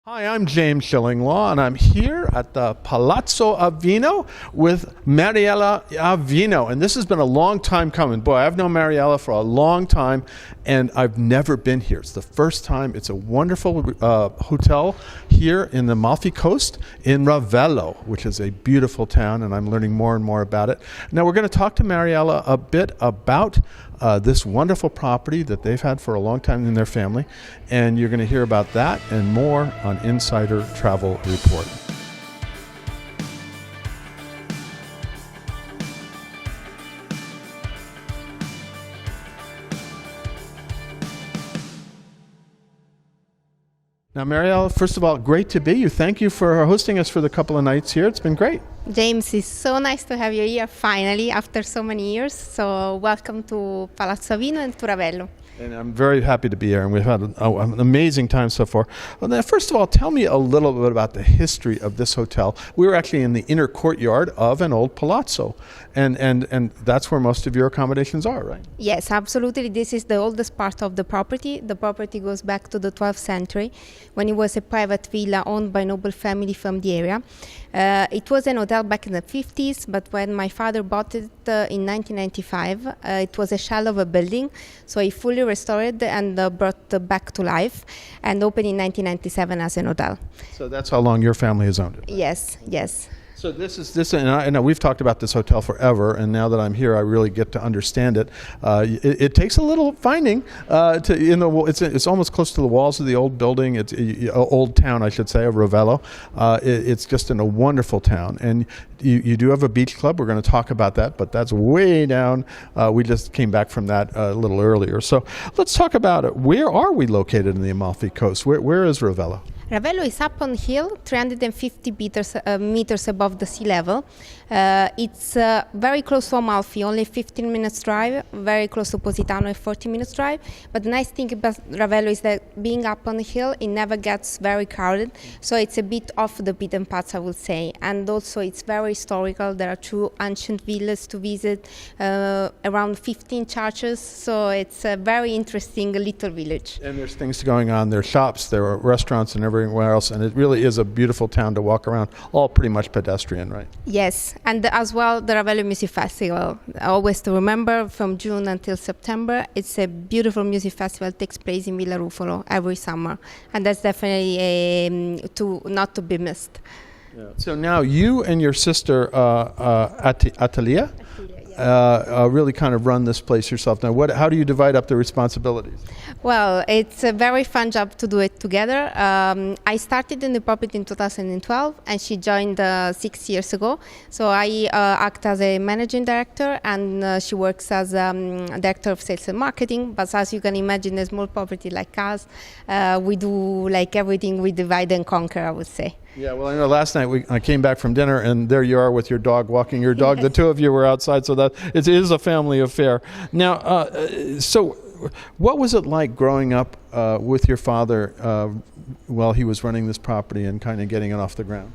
Hi, I'm James Shillinglaw, and I'm here at the Palazzo Avino with Mariella Avino. And this has been a long time coming. Boy, I've known Mariella for a long time, and I've never been here. It's the first time. It's a wonderful hotel here in the Amalfi coast in Ravello, which is a beautiful town, and I'm learning more and more about it. Now, we're going to talk to Mariella a bit about this wonderful property that they've had for a long time in their family, and you're going to hear about that and more on Insider Travel Report. Now, Marielle, first of all, great to be you. Thank you for hosting us for the couple of nights here. It's been great. James, it's so nice to have you here finally after so many years. So welcome to Palazzo Avino and to Ravello. And I'm very happy to be here, and we've had an amazing time so far. Well, then, first of all, tell me a little bit about the history of this hotel. We were actually in the inner courtyard of an old palazzo, and that's where most of your accommodations are, right? Yes, absolutely. This is the oldest part of the property. The property goes back to the 12th century when it was a private villa owned by noble family from the area. It was an hotel back in the 50s, but when my father bought it in 1995, it was a shell of a building, so he fully restored it and brought back to life and opened in 1997 as an hotel. So that's how long your family has owned it? Yes, yes. So this, and I know we've talked about this hotel forever, and now that I'm here, I really get to understand it. It takes a little finding. It's almost close to the walls of the old building. It's old town, I should say, of Ravello. It's just in a wonderful town, and you do have a beach club. We're going to talk about that, but that's way down. We just came back from that a little earlier. So let's talk about it. Where are we located in the Amalfi Coast? Where is Ravello? Ravello is up on hill, 350 meters above the sea level. It's very close to Amalfi, only 15 minutes drive, very close to Positano, a 40 minutes drive. But the nice thing about Ravello is that being up on the hill, it never gets very crowded. So it's a bit off the beaten path, I would say. And also it's very historical. There are 2 ancient villas to visit, around 15 churches. So it's a very interesting little village. And there's things going on. There are shops, there are restaurants and everywhere else. And it really is a beautiful town to walk around, all pretty much pedestrian, right? Yes. And as well, the Ravello Music Festival, always to remember, from June until September. It's a beautiful music festival. It takes place in Villa Ruffolo every summer, and that's definitely not to be missed. Yeah. So now you and your sister, Atalia, really kind of run this place yourself. Now, how do you divide up the responsibilities? Well, it's a very fun job to do it together. I started in the property in 2012, and she joined 6 years ago. So I act as a managing director, and she works as director of sales and marketing. But as you can imagine, a small property like us, we do like everything. We divide and conquer, I would say. Yeah, well, I know last night I came back from dinner, and there you are with your dog, walking your dog. Yes. The two of you were outside, so that it is a family affair. Now, so what was it like growing up with your father while he was running this property and kind of getting it off the ground?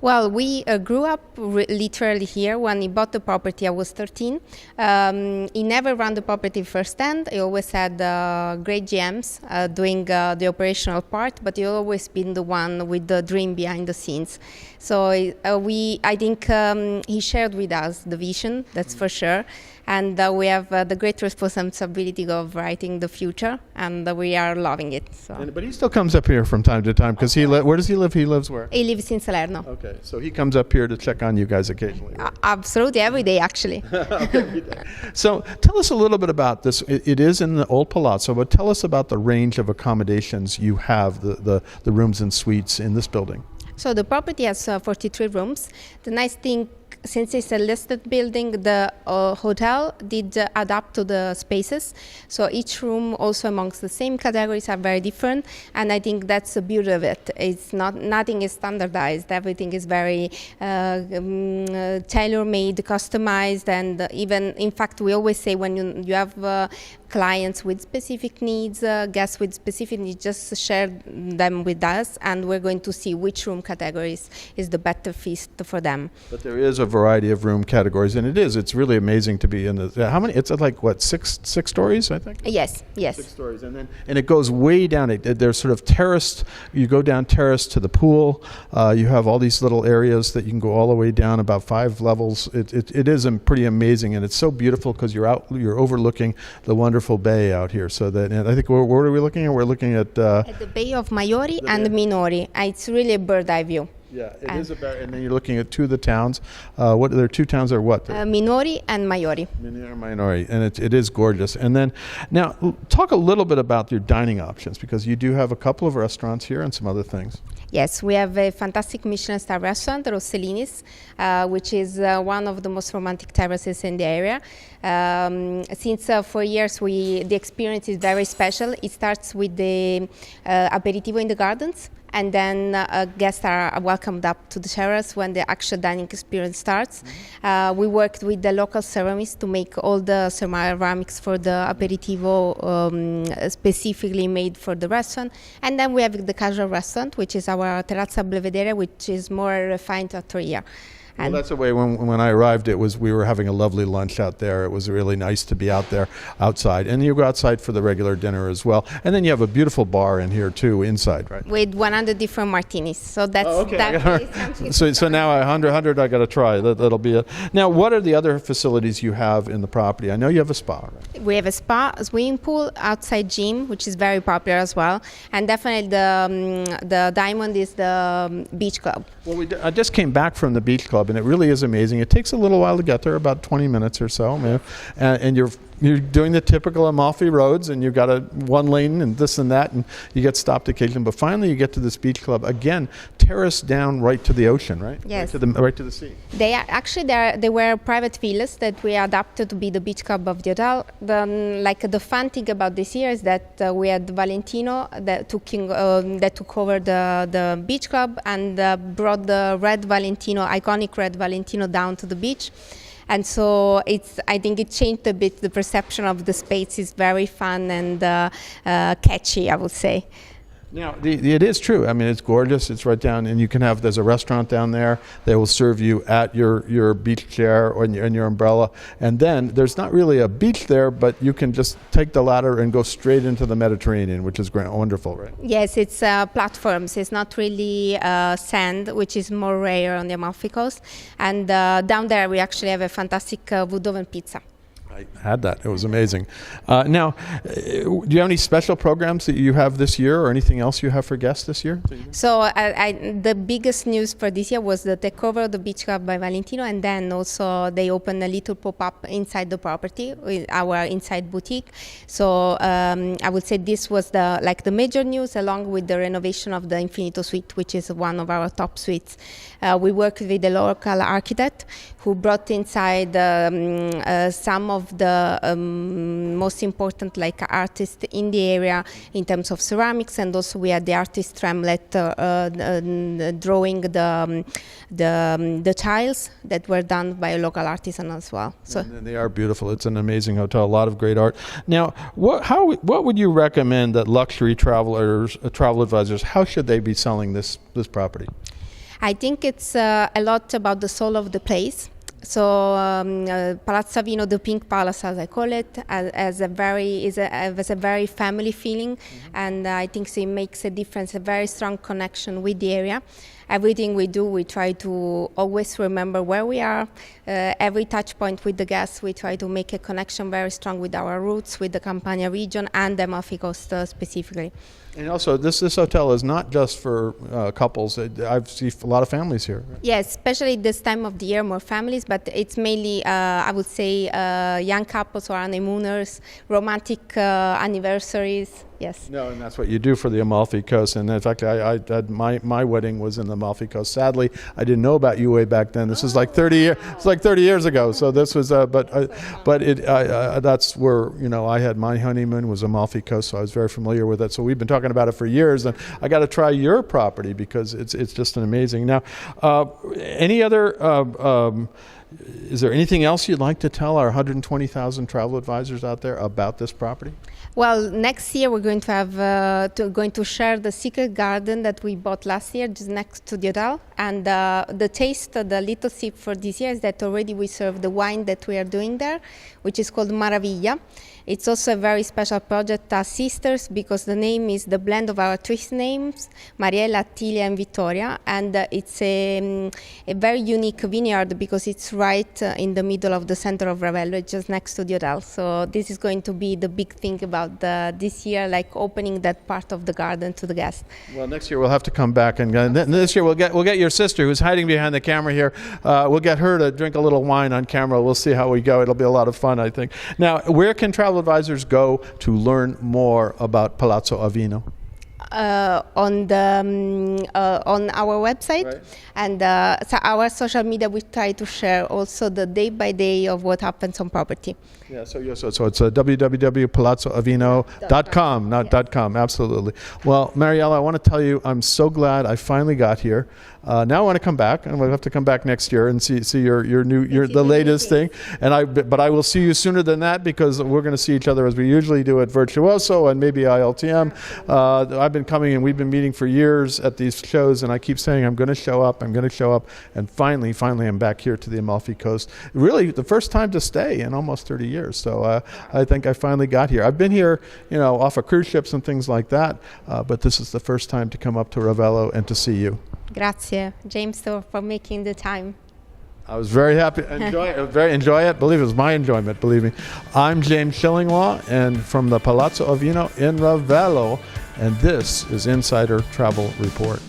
Well, we grew up literally here. When he bought the property, I was 13. He never ran the property firsthand. He always had great GMs doing the operational part, but he always been the one with the dream behind the scenes. So I think he shared with us the vision, that's for sure. And we have the great responsibility of writing the future, and we are loving it. So. But he still comes up here from time to time, because where does he live? He lives where? He lives in Salerno. Okay, so he comes up here to check on you guys occasionally. Right? Absolutely, every day actually. Every day. So tell us a little bit about this. It is in the old palazzo, but tell us about the range of accommodations you have, the rooms and suites in this building. So the property has 43 rooms. The nice thing, since it's a listed building, the hotel did adapt to the spaces. So each room, also amongst the same categories, are very different. And I think that's the beauty of it. It's nothing is standardized. Everything is very tailor-made, customized, and even, in fact, we always say when you have clients with specific needs, guests with specific needs, just share them with us, and we're going to see which room categories is the better fit for them. But there is a variety of room categories, and it's really amazing to be in the, how many, it's like, what, six stories, I think? Yes. 6 stories, and it goes way down. They're sort of terraced. You go down terrace to the pool. You have all these little areas that you can go all the way down, about 5 levels. It is pretty amazing, and it's so beautiful because you're overlooking the wonderful bay out here. So that, and I think, where are we looking at? We're looking at the Bay of Maiori and Minori. It's really a bird eye view. Yeah, it is about, and then you're looking at 2 of the towns. What there are 2 towns or what? Minori and Maiori. Minori, and it is gorgeous. And then now talk a little bit about your dining options, because you do have a couple of restaurants here and some other things. Yes, we have a fantastic Michelin star restaurant, Rossellini's, which is one of the most romantic terraces in the area. Since 4 years, the experience is very special. It starts with the aperitivo in the gardens, and then guests are welcomed up to the terrace when the actual dining experience starts. We worked with the local ceramists to make all the ceramics for the aperitivo specifically made for the restaurant. And then we have the casual restaurant, which is our Terrazza Belvedere, which is more refined trattoria. Well, that's the way when I arrived, we were having a lovely lunch out there. It was really nice to be out there, outside. And you go outside for the regular dinner as well. And then you have a beautiful bar in here too, inside, right? With 100 different martinis. So that's something. So now 100 I got to try. That'll be it. Now, what are the other facilities you have in the property? I know you have a spa, right? We have a spa, a swimming pool, outside gym, which is very popular as well. And definitely the diamond is the beach club. Well, I just came back from the beach club, and it really is amazing. It takes a little while to get there, about 20 minutes or so, man. And you're doing the typical Amalfi roads, and you've got a 1 lane and this and that, and you get stopped occasionally. But finally, you get to this beach club again, terrace down right to the ocean, right? Yes. Right to the sea. They were private villas that we adapted to be the beach club of the hotel. The fun thing about this year is that we had Valentino that took over the beach club and brought the iconic red Valentino down to the beach. And so I think it changed a bit the perception of the space. Is very fun and catchy, I would say. Now, it is true. I mean, it's gorgeous. It's right down, and there's a restaurant down there. They will serve you at your beach chair or in your umbrella. And then there's not really a beach there, but you can just take the ladder and go straight into the Mediterranean, which is wonderful, right? Yes, it's platforms. It's not really sand, which is more rare on the Amalfi Coast. And down there, we actually have a fantastic wood oven pizza. I had that. It was amazing. Now, do you have any special programs that you have this year, or anything else you have for guests this year? So the biggest news for this year was the takeover of the Beach Club by Valentino, and then also they opened a little pop-up inside the property with our inside boutique. So I would say this was the major news, along with the renovation of the Infinito Suite, which is one of our top suites. We worked with the local architect who brought inside some of the most important artists in the area in terms of ceramics, and also we had the artist Tremlet drawing the tiles that were done by a local artisan as well. So and they are beautiful. It's an amazing hotel. A lot of great art. Now, what would you recommend that luxury travel advisors, how should they be selling this property? I think it's a lot about the soul of the place. So Palazzo Vino, the Pink Palace, as I call it, has a very family feeling, and I think it makes a difference, a very strong connection with the area. Everything we do, we try to always remember where we are. Every touch point with the guests, we try to make a connection very strong with our roots, with the Campania region and the Amalfi Coast specifically. And also, this hotel is not just for couples. I've seen a lot of families here. Right? Yes, especially this time of the year, more families, but it's mainly, I would say, young couples or honeymooners, romantic anniversaries. Yes. No, and that's what you do for the Amalfi Coast. And in fact, I had my wedding was in the Amalfi Coast. Sadly, I didn't know about you way back then. This is like 30 years. It's like 30 years ago. So this was, that's where I had my honeymoon was Amalfi Coast. So I was very familiar with it. So we've been talking about it for years, and I got to try your property because it's just an amazing. Now, any other Is there anything else you'd like to tell our 120,000 travel advisors out there about this property? Well, next year we're going to have going to share the secret garden that we bought last year, just next to the hotel. And the taste, the little tip for this year is that already we serve the wine that we are doing there, which is called Maraviglia. It's also a very special project as sisters because the name is the blend of our three names, Mariella, Attilia, and Vittoria. And it's a very unique vineyard because it's right in the middle of the center of Ravello, just next to the hotel. So this is going to be the big thing about this year, like opening that part of the garden to the guests. Well, next year we'll have to come back, and this year we'll get your sister who's hiding behind the camera here. We'll get her to drink a little wine on camera. We'll see how we go. It'll be a lot of fun, I think. Now, where can travel advisors go to learn more about Palazzo Avino? On our website, right. And so our social media, we try to share also the day by day of what happens on property. Yeah, so it's www.palazzoavino.com, not yes. .com, absolutely. Well, Mariella, I want to tell you, I'm so glad I finally got here. Now I want to come back, and we'll have to come back next year and see the latest thing. But I will see you sooner than that because we're going to see each other as we usually do at Virtuoso and maybe ILTM. I've been coming and we've been meeting for years at these shows, and I keep saying I'm going to show up, and finally I'm back here to the Amalfi Coast. Really, the first time to stay in almost 30 years. So I think I finally got here. I've been here, off of cruise ships and things like that, but this is the first time to come up to Ravello and to see you. Grazie, James, for making the time. I was very happy. Enjoy it. Believe it was my enjoyment. Believe me. I'm James Shillinglaw, and from the Palazzo Avino in Ravello, and this is Insider Travel Report.